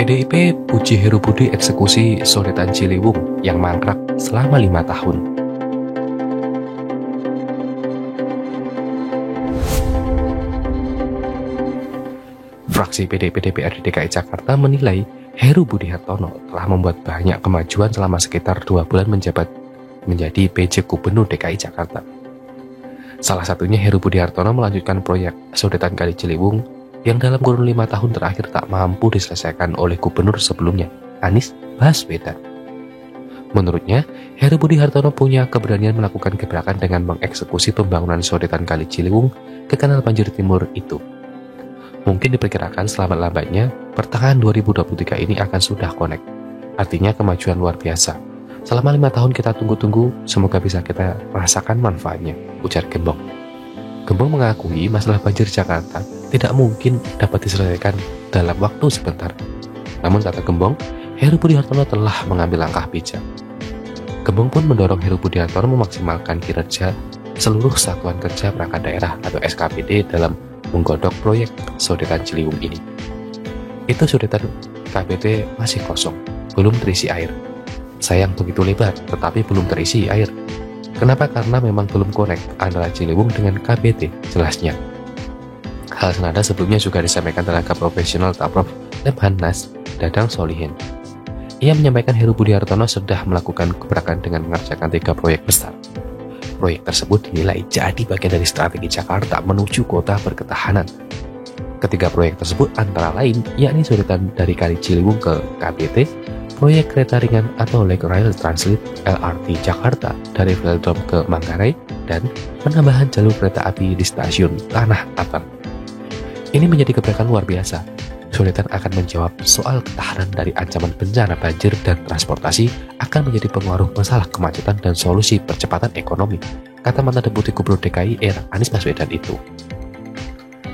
PDIP puji Heru Budi eksekusi Sodetan Ciliwung yang mangkrak selama 5 tahun. Fraksi PDIP DPRD DKI Jakarta menilai Heru Budi Hartono telah membuat banyak kemajuan selama sekitar 2 bulan menjabat menjadi PJ Gubernur DKI Jakarta. Salah satunya Heru Budi Hartono melanjutkan proyek Sodetan Kali Ciliwung yang dalam kurun 5 tahun terakhir tak mampu diselesaikan oleh gubernur sebelumnya, Anies Baswedan. Menurutnya, Heru Budi Hartono punya keberanian melakukan gebrakan dengan mengeksekusi pembangunan Sodetan Kali Ciliwung ke kanal banjir timur itu. Mungkin diperkirakan selambat-lambatnya, pertengahan 2023 ini akan sudah connect. Artinya kemajuan luar biasa. Selama 5 tahun kita tunggu-tunggu, semoga bisa kita rasakan manfaatnya, ujar Gembong. Gembong mengakui masalah banjir Jakarta tidak mungkin dapat diselesaikan dalam waktu sebentar. Namun kata Gembong, Heru Budi Hartono telah mengambil langkah bijak. Gembong pun mendorong Heru Budi Hartono memaksimalkan kinerja seluruh satuan kerja perangkat daerah atau SKPD dalam menggodok proyek Sodetan Ciliwung ini. Itu sodetan KPT masih kosong, belum terisi air. Sayang begitu lebar, tetapi belum terisi air. Kenapa? Karena memang belum connect antara Ciliwung dengan KPT, jelasnya. Hal senada sebelumnya juga disampaikan tenaga profesional Taprof Lemhanas, Dadang Solihin. Ia menyampaikan Heru Budi Hartono sudah melakukan gebrakan dengan mengerjakan 3 proyek besar. Proyek tersebut dinilai jadi bagian dari strategi Jakarta menuju kota berketahanan. Ketiga proyek tersebut antara lain yakni sodetan dari Kali Ciliwung ke KPT, proyek kereta ringan atau Light Rail Transit LRT Jakarta dari Velodrome ke Manggarai, dan penambahan jalur kereta api di stasiun Tanah Abang. Ini menjadi gebrakan luar biasa. Sodetan akan menjawab soal ketahanan dari ancaman bencana banjir dan transportasi akan menjadi pengaruh masalah kemacetan dan solusi percepatan ekonomi, kata mantan Deputi Gubernur DKI era Anies Baswedan itu.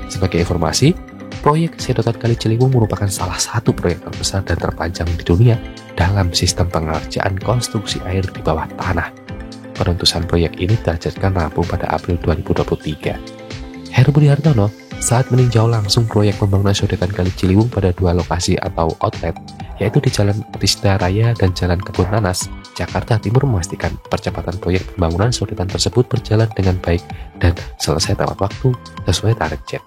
Sebagai informasi, proyek Sodetan Kali Ciliwung merupakan salah satu proyek terbesar dan terpanjang di dunia dalam sistem pengerjaan konstruksi air di bawah tanah. Penuntusan proyek ini ditargetkan rampung pada April 2023. Heru Budi Hartono saat meninjau langsung proyek pembangunan Sodetan Kali Ciliwung pada 2 lokasi atau outlet, yaitu di Jalan Tisda Raya dan Jalan Kebun Nanas, Jakarta Timur, memastikan percepatan proyek pembangunan sodetan tersebut berjalan dengan baik dan selesai tepat waktu sesuai target.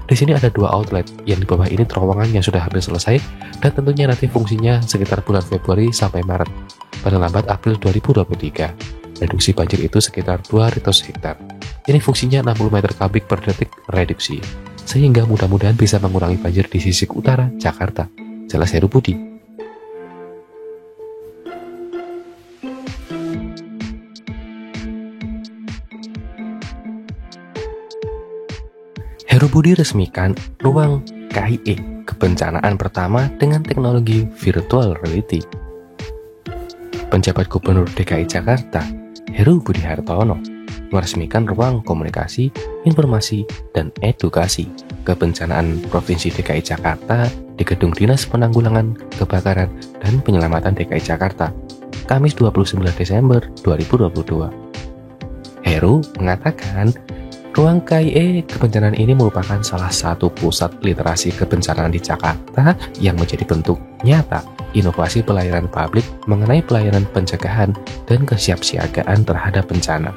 Di sini ada 2 outlet, yang di bawah ini terowongannya sudah hampir selesai dan tentunya nanti fungsinya sekitar bulan Februari sampai Maret, pada lambat April 2023. Reduksi banjir itu sekitar 200 hektar. Ini fungsinya 60 meter kubik per detik reduksi, sehingga mudah-mudahan bisa mengurangi banjir di sisi utara Jakarta, jelas Heru Budi. Heru Budi resmikan ruang KIE kebencanaan pertama dengan teknologi virtual reality. Penjabat Gubernur DKI Jakarta, Heru Budi Hartono, meresmikan ruang komunikasi, informasi, dan edukasi kebencanaan Provinsi DKI Jakarta di Gedung Dinas Penanggulangan Kebakaran dan Penyelamatan DKI Jakarta, Kamis 29 Desember 2022. Heru mengatakan, ruang KIE kebencanaan ini merupakan salah satu pusat literasi kebencanaan di Jakarta yang menjadi bentuk nyata inovasi pelayanan publik mengenai pelayanan pencegahan dan kesiapsiagaan terhadap bencana.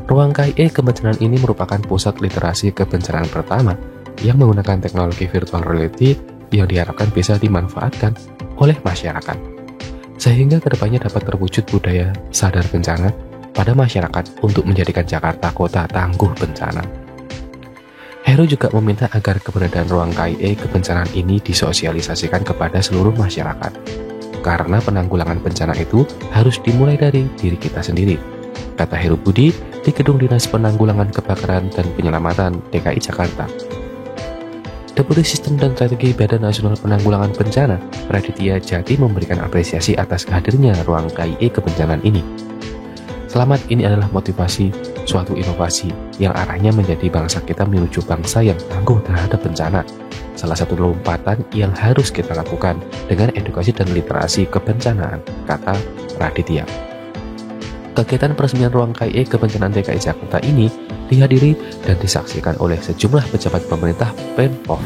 Ruang KIE kebencanaan ini merupakan pusat literasi kebencanaan pertama yang menggunakan teknologi virtual reality yang diharapkan bisa dimanfaatkan oleh masyarakat, sehingga kedepannya dapat terwujud budaya sadar bencana pada masyarakat untuk menjadikan Jakarta kota tangguh bencana. Heru juga meminta agar keberadaan ruang KIE kebencanaan ini disosialisasikan kepada seluruh masyarakat, karena penanggulangan bencana itu harus dimulai dari diri kita sendiri, kata Heru Budi di Gedung Dinas Penanggulangan Kebakaran dan Penyelamatan DKI Jakarta. Deputi Sistem dan Strategi Badan Nasional Penanggulangan Bencana, Raditya Jati, memberikan apresiasi atas hadirnya ruang KIE kebencanaan ini. Selamat, ini adalah motivasi suatu inovasi yang arahnya menjadi bangsa kita menuju bangsa yang tangguh terhadap bencana. Salah satu lompatan yang harus kita lakukan dengan edukasi dan literasi kebencanaan, kata Raditya. Kegiatan peresmian ruang KIE kebencanaan DKI Jakarta ini dihadiri dan disaksikan oleh sejumlah pejabat pemerintah Pemprov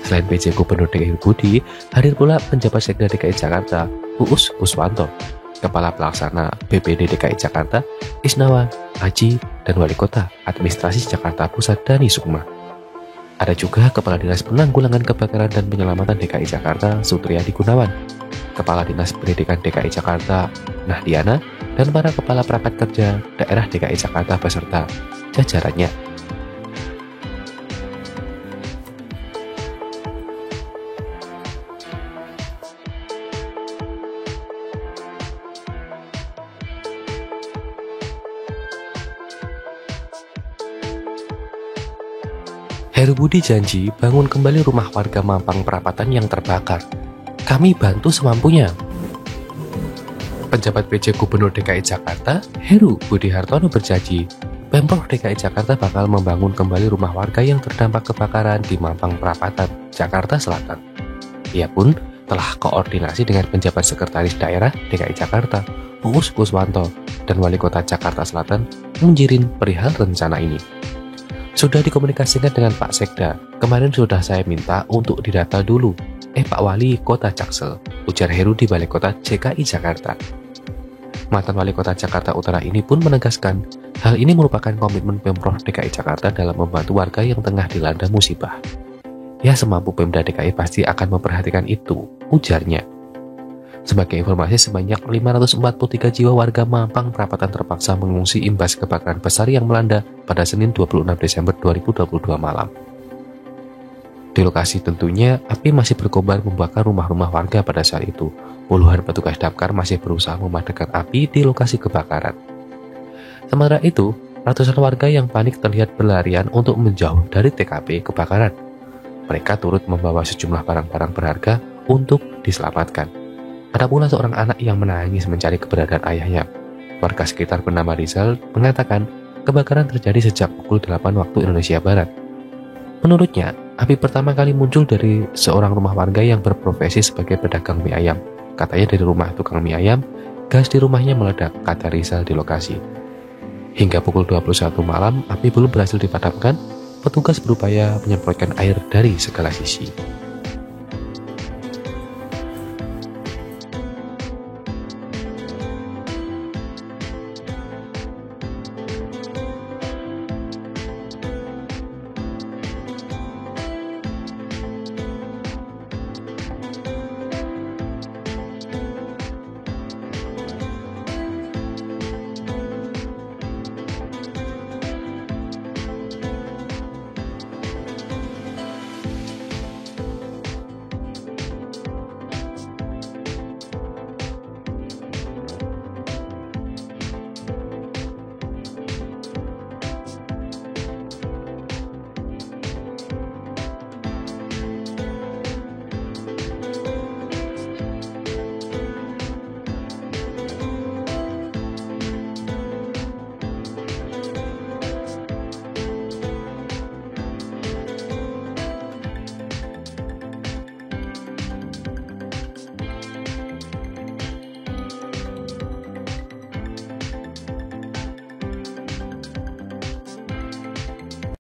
Selain PJ Gubernur DKI Budi, hadir pula penjabat Sekda DKI Jakarta, Uus Kuswanto, Kepala Pelaksana BPD DKI Jakarta, Isnawa, Aji, dan Wali Kota Administrasi Jakarta Pusat Dani Sukma. Ada juga Kepala Dinas Penanggulangan Kebakaran dan Penyelamatan DKI Jakarta, Sutriyadi Gunawan, Kepala Dinas Pendidikan DKI Jakarta, Nahdiana, dan para Kepala Perangkat Kerja Daerah DKI Jakarta beserta jajarannya. Heru Budi janji bangun kembali rumah warga Mampang Perapatan yang terbakar. Kami bantu semampunya. Penjabat PJ Gubernur DKI Jakarta, Heru Budi Hartono berjanji, Pemprov DKI Jakarta bakal membangun kembali rumah warga yang terdampak kebakaran di Mampang Perapatan, Jakarta Selatan. Ia pun telah koordinasi dengan penjabat Sekretaris Daerah DKI Jakarta, Uus Kuswanto, dan Wali Kota Jakarta Selatan, Munjirin perihal rencana ini. Sudah dikomunikasikan dengan Pak Sekda, kemarin sudah saya minta untuk didata dulu. Pak Wali Kota Jaksel, ujar Heru di Balai Kota DKI Jakarta. Mantan Wali Kota Jakarta Utara ini pun menegaskan, hal ini merupakan komitmen Pemprov DKI Jakarta dalam membantu warga yang tengah dilanda musibah. Ya semampu Pemda DKI pasti akan memperhatikan itu, ujarnya. Sebagai informasi, sebanyak 543 jiwa warga Mampang Perapatan terpaksa mengungsi imbas kebakaran besar yang melanda pada Senin 26 Desember 2022 malam. Di lokasi tentunya, api masih berkobar membakar rumah-rumah warga pada saat itu. Puluhan petugas damkar masih berusaha memadamkan api di lokasi kebakaran. Sementara itu, ratusan warga yang panik terlihat berlarian untuk menjauh dari TKP kebakaran. Mereka turut membawa sejumlah barang-barang berharga untuk diselamatkan. Ada pula seorang anak yang menangis mencari keberadaan ayahnya. Warga sekitar bernama Rizal mengatakan kebakaran terjadi sejak pukul 8 waktu Indonesia Barat. Menurutnya, api pertama kali muncul dari seorang rumah warga yang berprofesi sebagai pedagang mie ayam. Katanya dari rumah tukang mie ayam, gas di rumahnya meledak, kata Rizal di lokasi. Hingga pukul 21 malam, api belum berhasil dipadamkan. Petugas berupaya menyemprotkan air dari segala sisi.